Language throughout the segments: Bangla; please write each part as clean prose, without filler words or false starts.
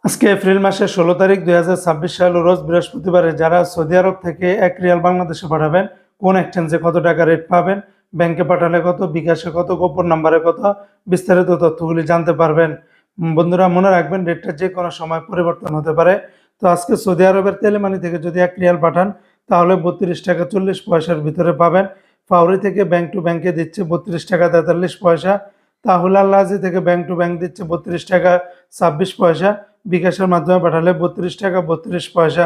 আজকে এপ্রিল মাসের 16 তারিখ 2026 সাল রোজ বৃহস্পতিবারে যারা সৌদি আরব থেকে 1 রিয়াল বাংলাদেশে পাঠাবেন, কোন এক্সচেঞ্জে কত টাকা রেট পাবেন, ব্যাংকে পাঠালে কত, বিকাশে কত, গোপন নাম্বারে কত, বিস্তারিত তথ্যগুলি জানতে পারবেন। বন্ধুরা মনে রাখবেন, রেটটা যে কোনো সময় পরিবর্তন হতে পারে। তো আজকে সৌদি আরবের তেলেমানি থেকে যদি 1 রিয়াল পাঠান তাহলে 32 টাকা 40 পয়সার ভিতরে পাবেন। ফাউরি থেকে ব্যাংক টু ব্যাংকে দিচ্ছে 32 টাকা 43 পয়সা। তাহুল আল্লাজি থেকে ব্যাংক টু ব্যাংক দিচ্ছে 32 টাকা 26 পয়সা। বিকাশের মাধ্যমে পাঠালে 32 টাকা 32 পয়সা।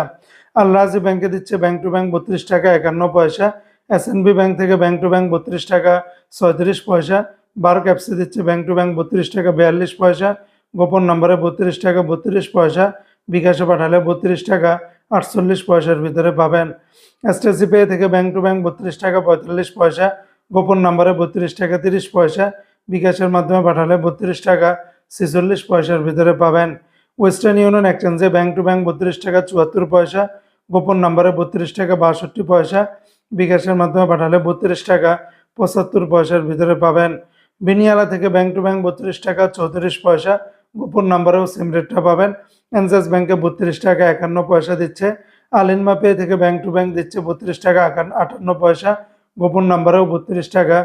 আল্লাজি ব্যাংকে দিচ্ছে ব্যাংক টু ব্যাংক 32 টাকা 51 পয়সা। এসএনবি ব্যাংক থেকে ব্যাংক টু ব্যাংক 32 টাকা 37 পয়সা। বারো ক্যাপসি দিচ্ছে ব্যাংক টু ব্যাংক 32 টাকা 42 পয়সা। গোপন নম্বরে 32 টাকা 32 পয়সা। বিকাশে পাঠালে 32 টাকা 48 পয়সার ভিতরে পাবেন। এসটিসি পে থেকে ব্যাংক টু ব্যাংক 32 টাকা 45 পয়সা। গোপন নম্বরে 32 টাকা 30 পয়সা। বিকাশের মাধ্যমে পাঠালে 32 টাকা 46 পয়সার ভিতরে পাবেন। ওয়েস্টার্ন ইউনিয়ন এক্সচেঞ্জে ব্যাংক টু ব্যাংক 32 টাকা 74 পয়সা। গোপন নম্বরে 32 টাকা 62 পয়সা। বিকাশের মাধ্যমে পাঠালে 32 টাকা 75 পয়সার ভিতরে পাবেন। বিনিয়ালা থেকে ব্যাংক টু ব্যাংক 32 টাকা 34 পয়সা। গোপন নম্বরেও সেম রেটটা পাবেন। এনজাস ব্যাংকে 32 টাকা 51 পয়সা দিচ্ছে। আলিনমা পে থেকে ব্যাংক টু ব্যাংক দিচ্ছে 32 টাকা 58 পয়সা। গোপন নম্বরেও 32 টাকা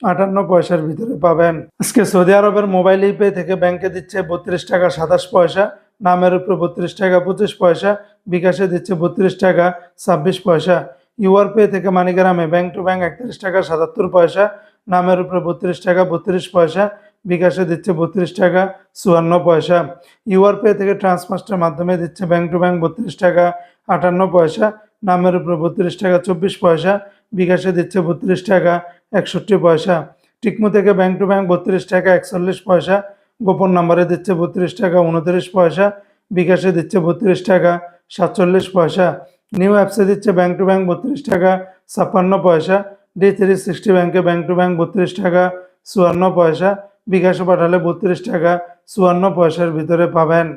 58 পয়সার ভিতরে পাবেন। আজকে সৌদি আরবের মোবাইল পে থেকে ব্যাংকে দিচ্ছে 32 টাকা 27 পয়সা। নামের উপরে 32 টাকা 25 পয়সা। বিকাশে দিচ্ছে 32 টাকা 26 পয়সা। ইউআর পে থেকে মানিগ্রামে ব্যাংক টু ব্যাংক 31 টাকা 77 পয়সা। নামের উপরে 32 টাকা 32 পয়সা। বিকাশে দিচ্ছে 32 টাকা 54 পয়সা। ইউআর পে থেকে ট্রান্সফার্সের মাধ্যমে দিচ্ছে ব্যাংক টু ব্যাংক 32 টাকা 58 পয়সা। নামের উপরে 32 টাকা 24 পয়সা। বিকাশে দিচ্ছে 32 টাকা 61 পয়সা। টিকমো থেকে ব্যাংক টু ব্যাংক 32 টাকা 41 পয়সা। গোপন নম্বরে দিচ্ছে 32 টাকা 29 পয়সা। বিকাশে দিচ্ছে 32 টাকা 47 পয়সা। নিউ অ্যাপসে দিচ্ছে ব্যাংক টু ব্যাংক 32 টাকা 56 পয়সা। D360 ব্যাংকে ব্যাংক টু ব্যাংক 32 টাকা 54 পয়সা। বিকাশে পাঠালে 32 টাকা 54 পয়সার ভিতরে পাবেন।